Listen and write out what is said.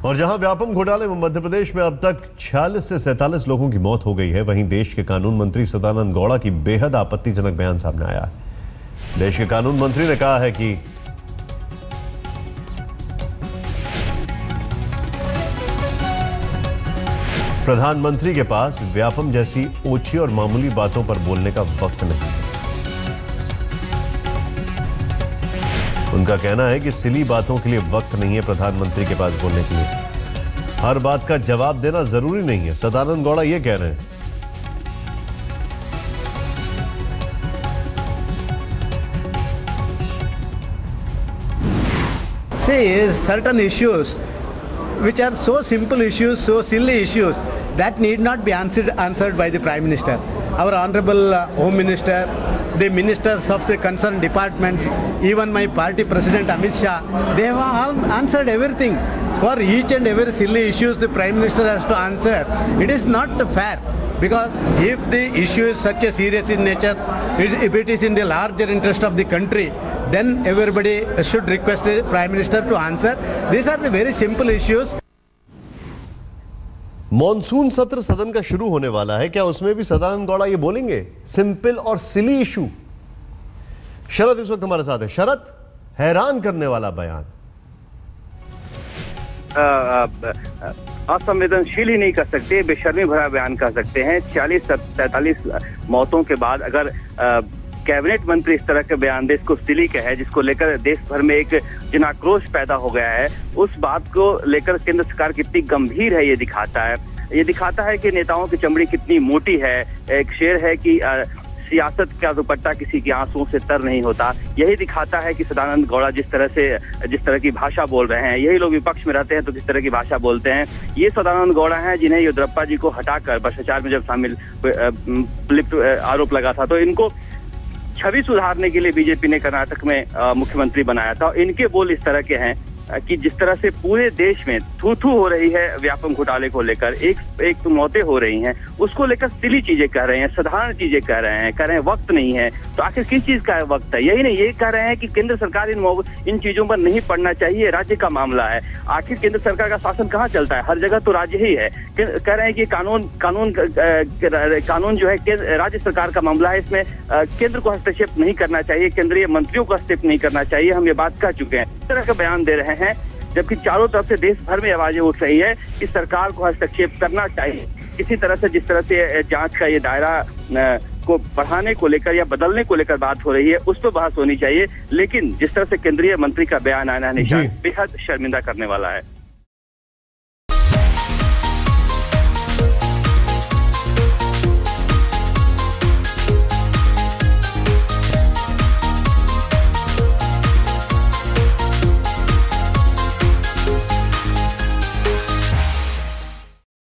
और जहां व्यापम घोटाले में मध्य प्रदेश में अब तक 46 से 47 लोगों की मौत हो गई है, वहीं देश के कानून मंत्री सदानंद गौड़ा की बेहद आपत्तिजनक बयान सामने आया है। देश के कानून मंत्री ने कहा है कि प्रधानमंत्री के पास व्यापम जैसी ओछी और मामूली बातों पर बोलने का वक्त नहीं है। उनका कहना है कि सिली बातों के लिए वक्त नहीं है प्रधानमंत्री के पास बोलने के लिए। हर बात का जवाब देना जरूरी नहीं है, सदानंद गौड़ा ये कह रहे हैं। See, certain issues which are so simple issues, so silly issues that need not be answered by the Prime Minister. Our Honorable Home Minister, the ministers of the concerned departments, even my party president Amit Shah, they have all answered everything. For each and every silly issues the Prime Minister has to answer. It is not fair, because if the issue is such a serious in nature, if it is in the larger interest of the country, then everybody should request the Prime Minister to answer. These are the very simple issues. Monsoon सत्र सदन का शुरू होने वाला है, क्या उसमें भी सदानंद गौड़ा ये बोलेंगे सिंपल और सिली इशू? शरद इस वक्त हमारे साथ है। शरद, हैरान करने वाला बयान। असंवेदनशील ही नहीं कर सकते, बेशर्मी भरा बयान कर सकते हैं। 40-43 मौतों के बाद अगर कैबिनेट मंत्री इस तरह के बयान दे, इसको सिली कहे, जिसको लेकर देश भर में एक जनाक्रोश पैदा हो गया है, उस बात को लेकर केंद्र सरकार कितनी गंभीर है ये दिखाता है कि नेताओं की चमड़ी कितनी मोटी है। एक शेर है कि सियासत का दुपट्टा किसी के आंसुओं से तर नहीं होता। यही दिखाता है कि सदानंद गौड़ा जिस तरह की भाषा बोल रहे हैं, यही लोग विपक्ष में रहते हैं तो किस तरह की भाषा बोलते हैं। ये सदानंद गौड़ा हैं जिन्हें येदियुरप्पा जी को हटाकर भ्रष्टाचार में जब शामिल आरोप लगा था तो इनको छवि सुधारने के लिए बीजेपी ने कर्नाटक में मुख्यमंत्री बनाया था। इनके बोल इस तरह के हैं कि जिस तरह से पूरे देश में थू-थू हो रही है व्यापम घोटाले को लेकर, एक तो मौतें हो रही हैं, उसको लेकर सिली चीजें कह रहे हैं, साधारण चीजें कह रहे हैं वक्त नहीं है। तो आखिर किस चीज का वक्त है? यही नहीं, ये कह रहे हैं कि केंद्र सरकार इन चीजों पर नहीं पड़ना चाहिए, राज्य का मामला है। आखिर केंद्र सरकार का शासन कहाँ चलता है? हर जगह तो राज्य ही है। कह रहे हैं कि कानून जो है राज्य सरकार का मामला है, इसमें केंद्र को हस्तक्षेप नहीं करना चाहिए, केंद्रीय मंत्रियों को हस्तक्षेप नहीं करना चाहिए। हम ये बात कह चुके हैं। इस तरह का बयान दे रहे हैं, जबकि चारों तरफ से देश भर में आवाजें उठ रही है कि सरकार को हस्तक्षेप करना चाहिए। इसी तरह से जिस तरह से जांच का ये दायरा को बढ़ाने को लेकर या बदलने को लेकर बात हो रही है, उस पर बहस होनी चाहिए। लेकिन जिस तरह से केंद्रीय मंत्री का बयान आना है, बेहद शर्मिंदा करने वाला है।